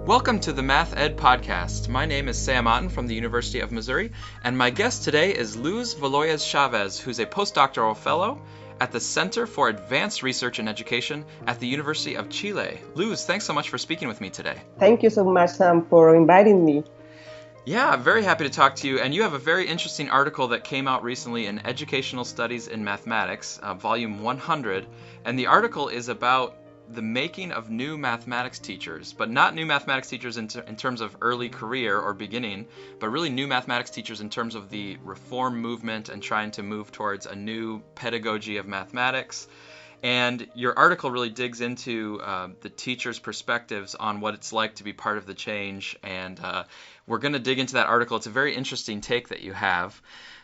Welcome to the Math Ed Podcast. My name is Sam Otten from the University of Missouri, and my guest today is Luz Valoyes-Chávez, who's a postdoctoral fellow at the Center for Advanced Research and Education at the University of Chile. Luz, thanks so much for speaking with me today. Thank you so much, Sam, for inviting me. Yeah, I'm very happy to talk to you, and you have a very interesting article that came out recently in Educational Studies in Mathematics, volume 100, and the article is about the making of new mathematics teachers, but not new mathematics teachers in terms of early career or beginning, but really new mathematics teachers in terms of the reform movement and trying to move towards a new pedagogy of mathematics. And your article really digs into the teachers' perspectives on what it's like to be part of the change, and we're going to dig into that article. It's a very interesting take that you have.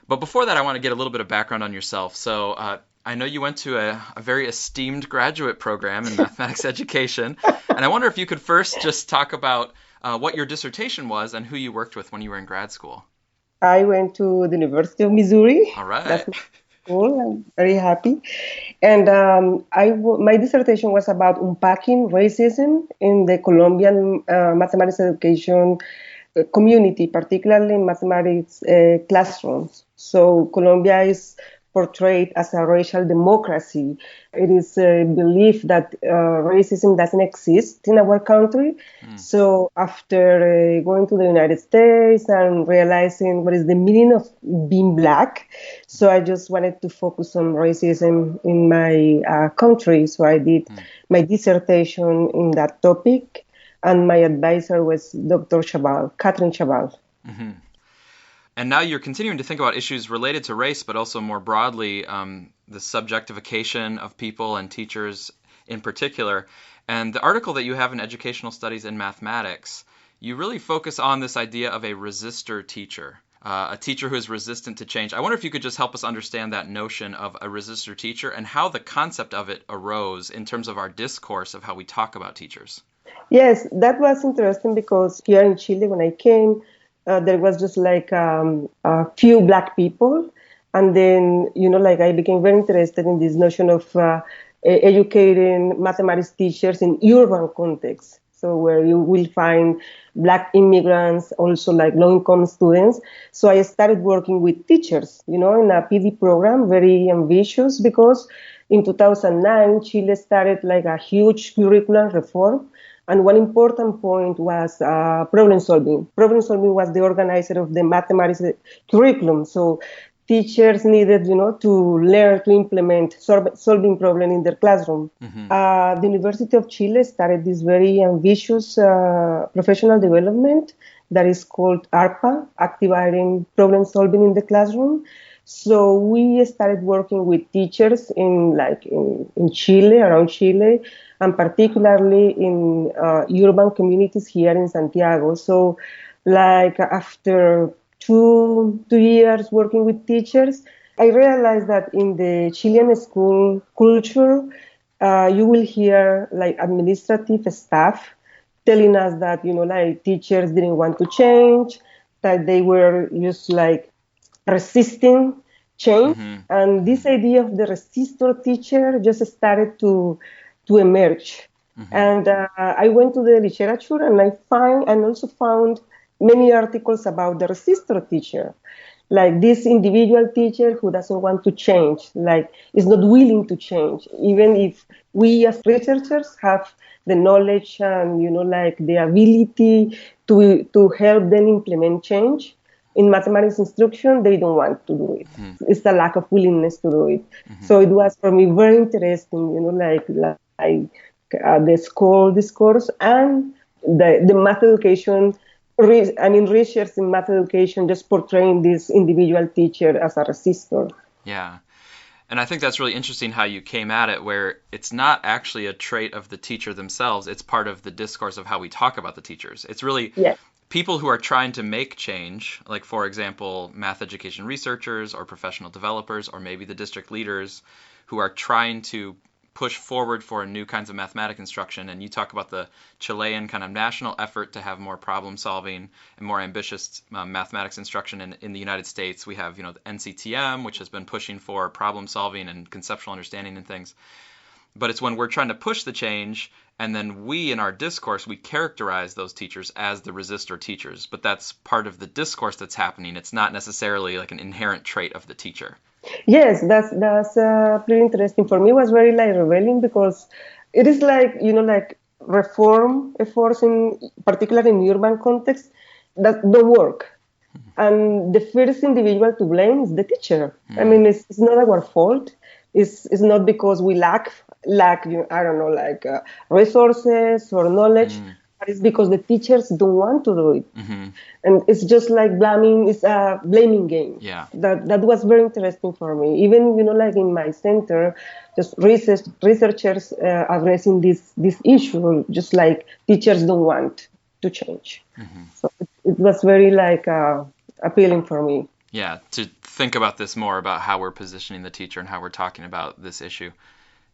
But before that, I want to get a little bit of background on yourself. So I know you went to a very esteemed graduate program in mathematics education, and I wonder if you could first just talk about what your dissertation was and who you worked with when you were in grad school. I went to the University of Missouri. All right. That's my school. I'm very happy. And my dissertation was about unpacking racism in the Colombian mathematics education community, particularly in mathematics classrooms. So Colombia is portrayed as a racial democracy. It is believed that racism doesn't exist in our country. So after going to the United States and realizing what is the meaning of being black, so I just wanted to focus on racism in my country. So I did my dissertation in that topic, and my advisor was Dr. Catherine Chaval. Mm-hmm. And now you're continuing to think about issues related to race, but also more broadly, the subjectification of people and teachers in particular. And the article that you have in Educational Studies in Mathematics, you really focus on this idea of a resistor teacher, a teacher who is resistant to change. I wonder if you could just help us understand that notion of a resistor teacher and how the concept of it arose in terms of our discourse of how we talk about teachers. Yes, that was interesting because here in Chile, when I came, there was just like a few black people. And then, I became very interested in this notion of educating mathematics teachers in urban contexts. So where you will find black immigrants, also like low-income students. So I started working with teachers, in a PD program, very ambitious, because in 2009, Chile started like a huge curriculum reform. And one important point was problem solving. Problem solving was the organizer of the mathematics curriculum. So teachers needed, to learn to implement solving problem in their classroom. The University of Chile started this very ambitious professional development that is called ARPA, Activating Problem Solving in the Classroom. So we started working with teachers in Chile, around Chile, and particularly in urban communities here in Santiago. So after two years working with teachers, I realized that in the Chilean school culture, you will hear administrative staff telling us that, teachers didn't want to change, that they were just resisting change. And this idea of the resistor teacher just started to emerge. And I went to the literature and I also found many articles about the resistor teacher, like this individual teacher who doesn't want to change, is not willing to change, even if we as researchers have the knowledge and the ability to help them implement change. In mathematics instruction, they don't want to do it. It's the lack of willingness to do it. So it was for me very interesting, the school discourse and the math education, research in math education, just portraying this individual teacher as a resistor. Yeah. And I think that's really interesting how you came at it, where it's not actually a trait of the teacher themselves. It's part of the discourse of how we talk about the teachers. It's really people who are trying to make change, like, for example, math education researchers or professional developers, or maybe the district leaders who are trying to push forward for new kinds of mathematics instruction. And you talk about the Chilean kind of national effort to have more problem solving and more ambitious mathematics instruction in the United States. We have, the NCTM, which has been pushing for problem solving and conceptual understanding and things. But it's when we're trying to push the change, and then we, in our discourse, we characterize those teachers as the resistor teachers. But that's part of the discourse that's happening. It's not necessarily like an inherent trait of the teacher. Yes, that's pretty interesting. For me, it was very like revealing because it is like like reform efforts in particular in urban context that don't work. And the first individual to blame is the teacher. I mean, it's not our fault. It's not because we lack I don't know resources or knowledge, but it's because the teachers don't want to do it. And it's just like blaming. It's a blaming game. Yeah. That was very interesting for me. Even like in my center, just researchers addressing this issue, just like teachers don't want to change. So it was very appealing for me. Yeah, to think about this more, about how we're positioning the teacher and how we're talking about this issue.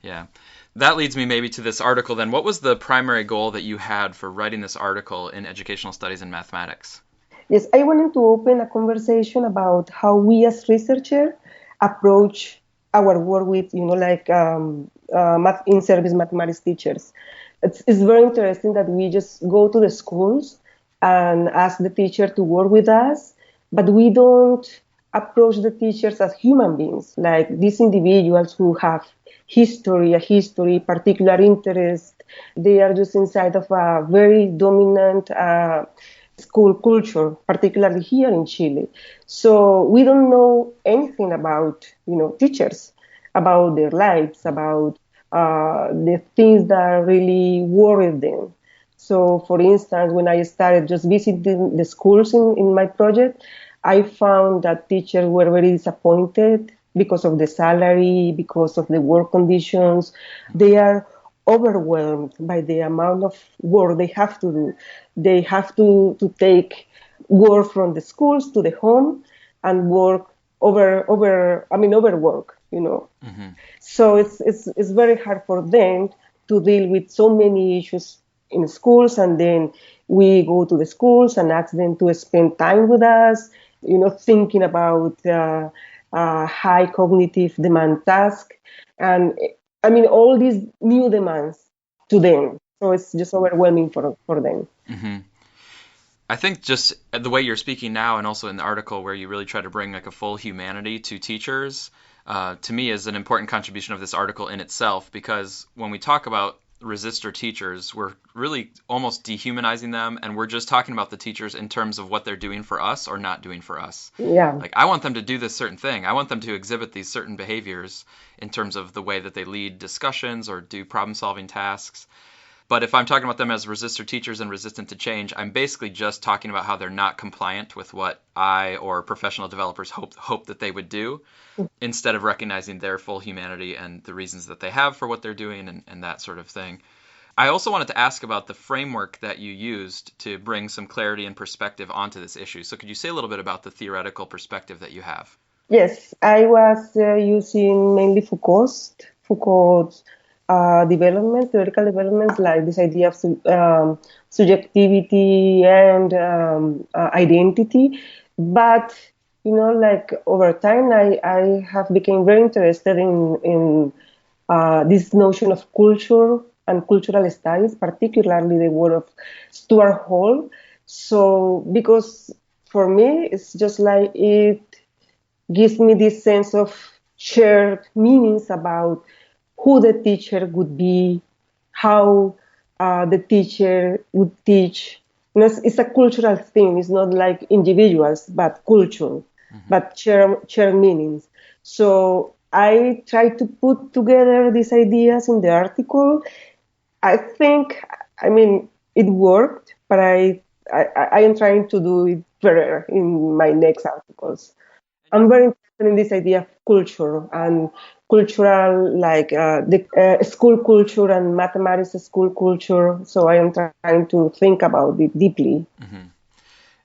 Yeah. That leads me maybe to this article then. What was the primary goal that you had for writing this article in Educational Studies in Mathematics? Yes, I wanted to open a conversation about how we as researchers approach our work with, math in-service mathematics teachers. It's very interesting that we just go to the schools and ask the teacher to work with us, but we don't approach the teachers as human beings, like these individuals who have a history, particular interest. They are just inside of a very dominant school culture, particularly here in Chile. So we don't know anything about, teachers, about their lives, about the things that really worry them. So, for instance, when I started just visiting the schools in my project, I found that teachers were very disappointed because of the salary, because of the work conditions. They are overwhelmed by the amount of work they have to do. They have to take work from the schools to the home and work overwork, So it's very hard for them to deal with so many issues in schools, and then we go to the schools and ask them to spend time with us, thinking about high cognitive demand task, and all these new demands to them. So it's just overwhelming for them. I think just the way you're speaking now, and also in the article where you really try to bring like a full humanity to teachers, to me is an important contribution of this article in itself, because when we talk about resistor teachers, we're really almost dehumanizing them, and we're just talking about the teachers in terms of what they're doing for us or not doing for us. Yeah. Like, I want them to do this certain thing. I want them to exhibit these certain behaviors in terms of the way that they lead discussions or do problem-solving tasks. But if I'm talking about them as resistor teachers and resistant to change, I'm basically just talking about how they're not compliant with what I or professional developers hope that they would do, instead of recognizing their full humanity and the reasons that they have for what they're doing and that sort of thing. I also wanted to ask about the framework that you used to bring some clarity and perspective onto this issue. So could you say a little bit about the theoretical perspective that you have? Yes, I was using mainly Foucault's theoretical developments, like this idea of subjectivity and identity. But, over time, I have become very interested in this notion of culture and cultural studies, particularly the work of Stuart Hall. So, because for me, it's just like it gives me this sense of shared meanings about who the teacher would be, how the teacher would teach. It's a cultural thing. It's not like individuals, but culture, but share meanings. So I try to put together these ideas in the article. I think, it worked, but I am trying to do it better in my next articles. I'm very interested in this idea of culture and cultural, the school culture and mathematics school culture. So I am trying to think about it deeply.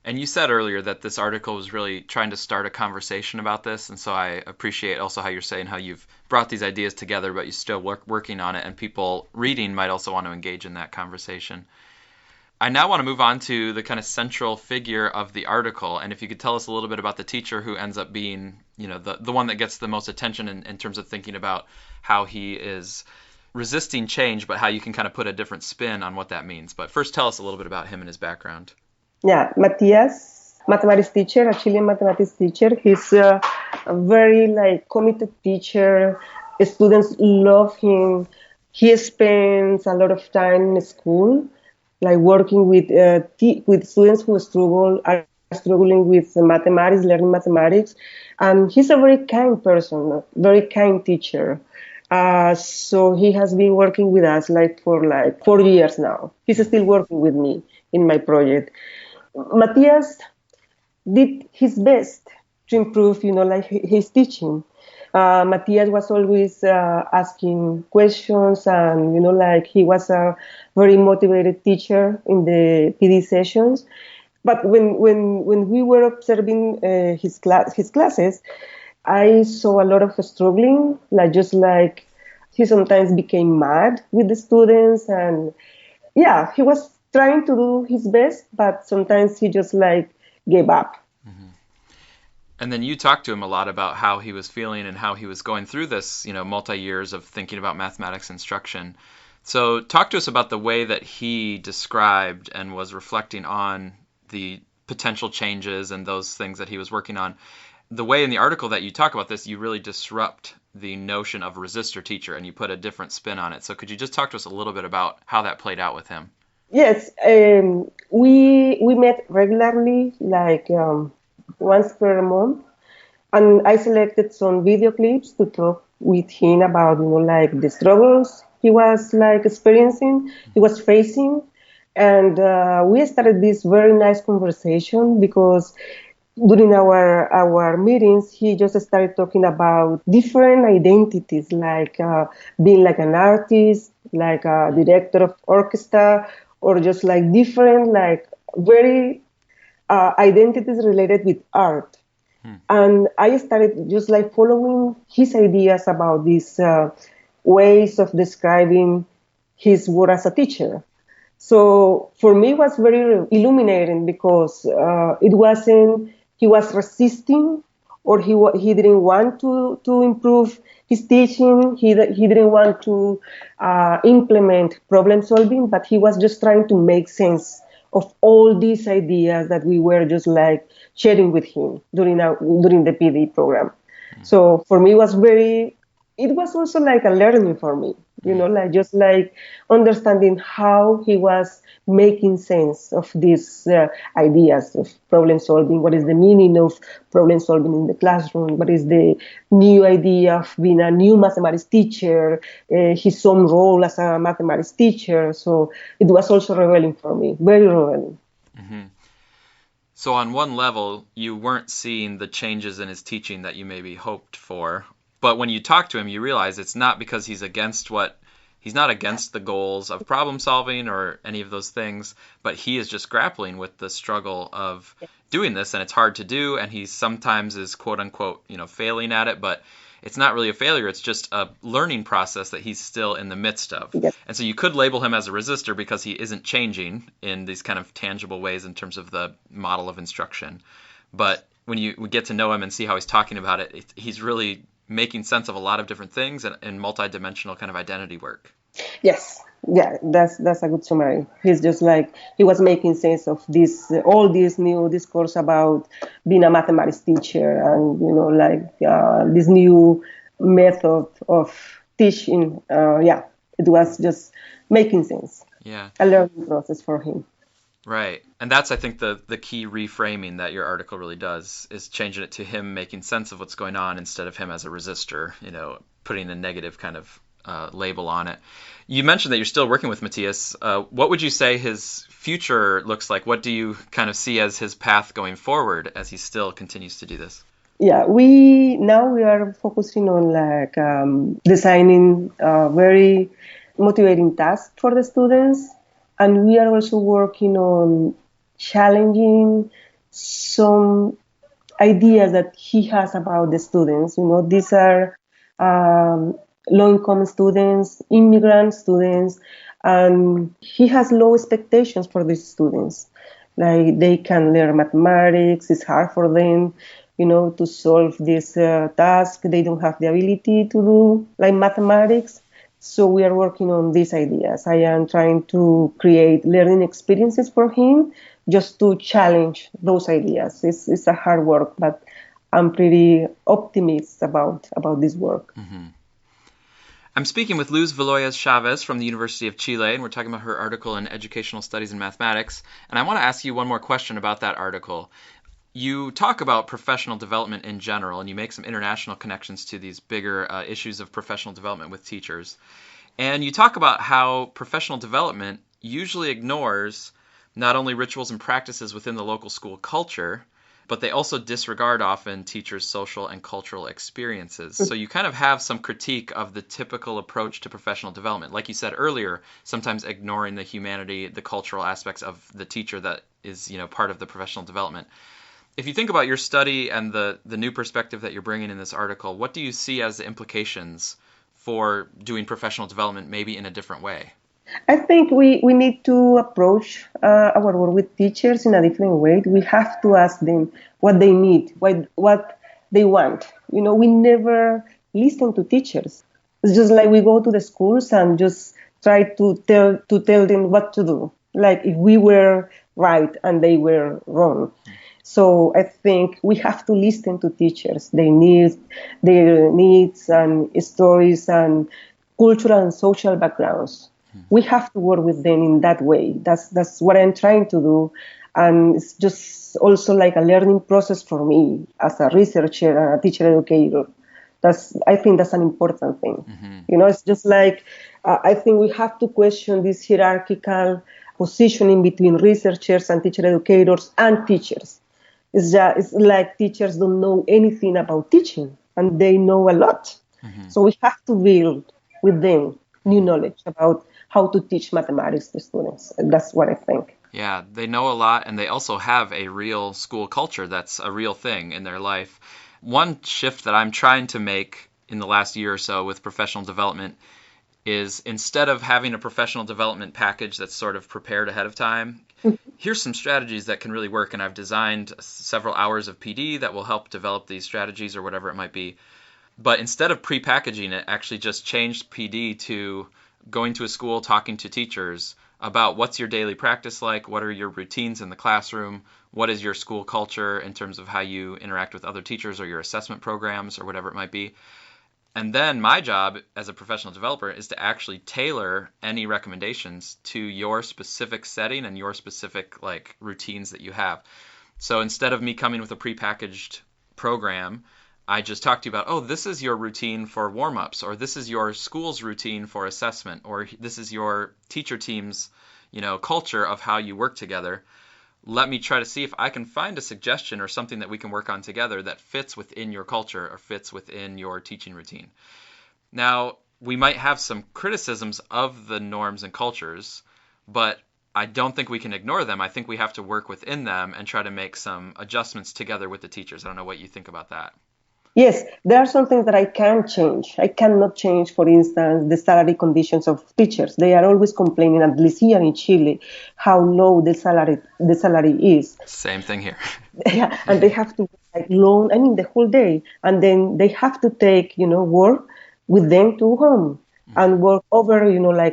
And you said earlier that this article was really trying to start a conversation about this, and so I appreciate also how you're saying how you've brought these ideas together, but you're still working on it, and people reading might also want to engage in that conversation. I now want to move on to the kind of central figure of the article, and if you could tell us a little bit about the teacher who ends up being, the one that gets the most attention in terms of thinking about how he is resisting change, but how you can kind of put a different spin on what that means. But first, tell us a little bit about him and his background. Yeah, Matias, mathematics teacher, a Chilean mathematics teacher. He's a very committed teacher. Students love him. He spends a lot of time in school, working with students who are struggling with mathematics, learning mathematics. And he's a very kind person, a very kind teacher. So he has been working with us for 4 years now. He's still working with me in my project. Matthias did his best to improve, his teaching. Matthias was always asking questions, and he was a very motivated teacher in the PD sessions. But when we were observing his classes, I saw a lot of struggling, he sometimes became mad with the students, and yeah, he was trying to do his best, but sometimes he just gave up. Mm-hmm. And then you talked to him a lot about how he was feeling and how he was going through this, multi-years of thinking about mathematics instruction. So talk to us about the way that he described and was reflecting on the potential changes and those things that he was working on. The way in the article that you talk about this, you really disrupt the notion of resistor teacher and you put a different spin on it. So could you just talk to us a little bit about how that played out with him? Yes, we met regularly, once per month, and I selected some video clips to talk with him about, the struggles he was experiencing, he was facing, and we started this very nice conversation because during our meetings, he just started talking about different identities, being like an artist, like a director of orchestra, or just different, very identities related with art. And I started just following his ideas about these ways of describing his work as a teacher. So for me, it was very illuminating because it wasn't he was resisting or he didn't want to improve his teaching. He didn't want to implement problem solving, but he was just trying to make sense of all these ideas that we were just sharing with him during the PD program. So for me, it was also a learning for me, just understanding how he was making sense of these ideas of problem solving. What is the meaning of problem solving in the classroom? What is the new idea of being a new mathematics teacher? His own role as a mathematics teacher. So it was also revealing for me, very revealing. Mm-hmm. So on one level, you weren't seeing the changes in his teaching that you maybe hoped for. But when you talk to him, you realize it's not because he's not against the goals of problem solving or any of those things, but he is just grappling with the struggle of doing this, and it's hard to do, and he sometimes is quote unquote, failing at it, but it's not really a failure, it's just a learning process that he's still in the midst of. Yes. And so you could label him as a resistor because he isn't changing in these kind of tangible ways in terms of the model of instruction. But when you get to know him and see how he's talking about it, he's really making sense of a lot of different things and multi-dimensional kind of identity work. Yes, yeah, that's a good summary. He's just he was making sense of all this new discourse about being a mathematics teacher and this new method of teaching. It was just making sense. Yeah, a learning process for him. Right. And that's, I think, the key reframing that your article really does, is changing it to him making sense of what's going on instead of him as a resistor, putting a negative kind of label on it. You mentioned that you're still working with Matthias. What would you say his future looks like? What do you kind of see as his path going forward as he still continues to do this? Yeah, we are focusing on designing very motivating tasks for the students. And we are also working on challenging some ideas that he has about the students. These are low-income students, immigrant students, and he has low expectations for these students. They can learn mathematics, it's hard for them, to solve this task. They don't have the ability to do mathematics. So we are working on these ideas. I am trying to create learning experiences for him just to challenge those ideas. It's a hard work, but I'm pretty optimistic about this work. Mm-hmm. I'm speaking with Luz Valoyes-Chávez from the University of Chile, and we're talking about her article in Educational Studies in Mathematics. And I want to ask you one more question about that article. You talk about professional development in general, and you make some international connections to these bigger issues of professional development with teachers. And you talk about how professional development usually ignores not only rituals and practices within the local school culture, but they also disregard often teachers' social and cultural experiences. So you kind of have some critique of the typical approach to professional development. Like you said earlier, sometimes ignoring the humanity, the cultural aspects of the teacher that is, part of the professional development. If you think about your study and the new perspective that you're bringing in this article, what do you see as the implications for doing professional development maybe in a different way? I think we need to approach our work with teachers in a different way. We have to ask them what they need, what they want. We never listen to teachers. It's just like we go to the schools and just try to tell them what to do, like if we were right and they were wrong. So I think we have to listen to teachers, their needs and stories and cultural and social backgrounds. We have to work with them in that way. That's what I'm trying to do. And it's just also like a learning process for me as a researcher and a teacher educator. I think that's an important thing. Mm-hmm. It's just like, I think we have to question this hierarchical positioning between researchers and teacher educators and teachers. It's like teachers don't know anything about teaching, and they know a lot. Mm-hmm. So we have to build with them new knowledge about how to teach mathematics to students. That's what I think. Yeah, they know a lot, and they also have a real school culture that's a real thing in their life. One shift that I'm trying to make in the last year or so with professional development is instead of having a professional development package that's sort of prepared ahead of time, here's some strategies that can really work, and I've designed several hours of PD that will help develop these strategies or whatever it might be. But instead of pre-packaging it, actually just changed PD to going to a school, talking to teachers about what's your daily practice like, what are your routines in the classroom, what is your school culture in terms of how you interact with other teachers or your assessment programs or whatever it might be. And then my job as a professional developer is to actually tailor any recommendations to your specific setting and your specific routines that you have. So instead of me coming with a prepackaged program, I just talk to you about, this is your routine for warm-ups, or this is your school's routine for assessment, or this is your teacher team's, culture of how you work together. Let me try to see if I can find a suggestion or something that we can work on together that fits within your culture or fits within your teaching routine. Now, we might have some criticisms of the norms and cultures, but I don't think we can ignore them. I think we have to work within them and try to make some adjustments together with the teachers. I don't know what you think about that. Yes, there are some things that I can change. I cannot change, for instance, the salary conditions of teachers. They are always complaining, at least here in Chile, how low the salary is. Same thing here. Yeah, and they have to the whole day, and then they have to take, work with them to home and work over,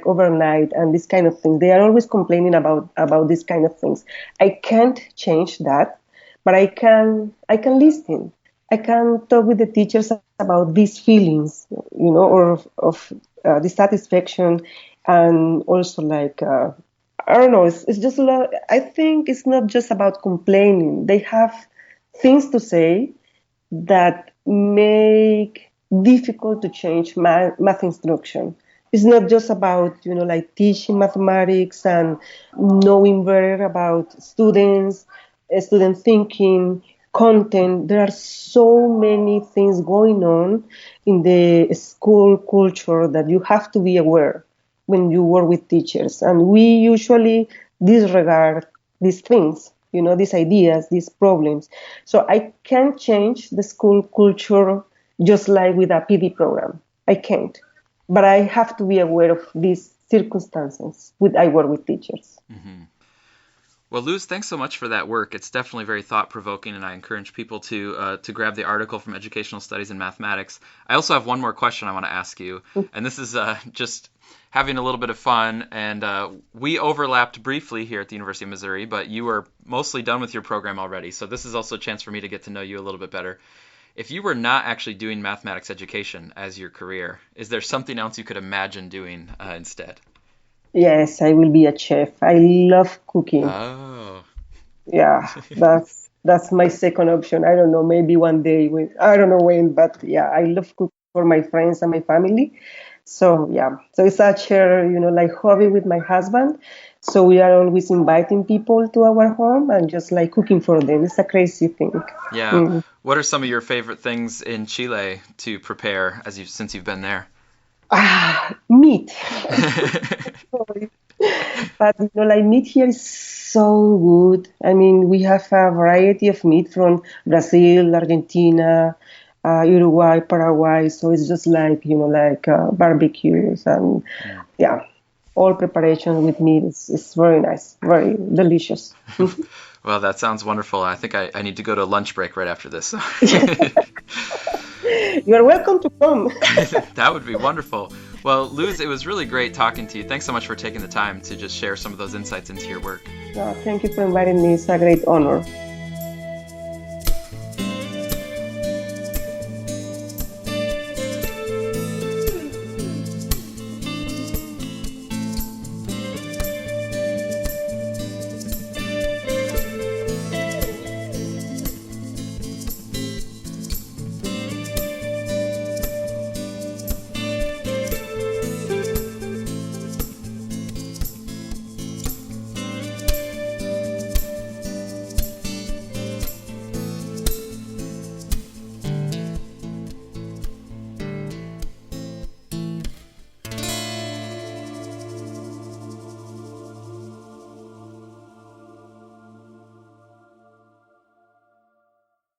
overnight and this kind of thing. They are always complaining about these kind of things. I can't change that, but I can listen. I can talk with the teachers about these feelings, or of dissatisfaction, and also I don't know. It's just I think it's not just about complaining. They have things to say that make difficult to change math instruction. It's not just about teaching mathematics and knowing better about student thinking, content. There are so many things going on in the school culture that you have to be aware when you work with teachers. And we usually disregard these things, these ideas, these problems. So I can't change the school culture just like with a PD program. I can't. But I have to be aware of these circumstances when I work with teachers. Mm-hmm. Well, Luz, thanks so much for that work. It's definitely very thought-provoking, and I encourage people to grab the article from Educational Studies in Mathematics. I also have one more question I want to ask you, and this is just having a little bit of fun. And we overlapped briefly here at the University of Missouri, but you were mostly done with your program already, so this is also a chance for me to get to know you a little bit better. If you were not actually doing mathematics education as your career, is there something else you could imagine doing instead? Yes, I will be a chef. I love cooking. Oh. Yeah, that's my second option. I don't know, maybe one day I don't know when, but yeah, I love cooking for my friends and my family. So yeah, so it's a share, like hobby with my husband. So we are always inviting people to our home and just like cooking for them. It's a crazy thing. Yeah. Mm. What are some of your favorite things in Chile to prepare since you've been there? Meat. But like meat here is so good. I mean, we have a variety of meat from Brazil, Argentina, Uruguay, Paraguay. So it's just like barbecues and Mm. yeah, all preparation with meat is very nice, very delicious. Well, that sounds wonderful. I think I need to go to lunch break right after this. You're welcome to come. That would be wonderful. Well, Luz, it was really great talking to you. Thanks so much for taking the time to just share some of those insights into your work. Thank you for inviting me. It's a great honor.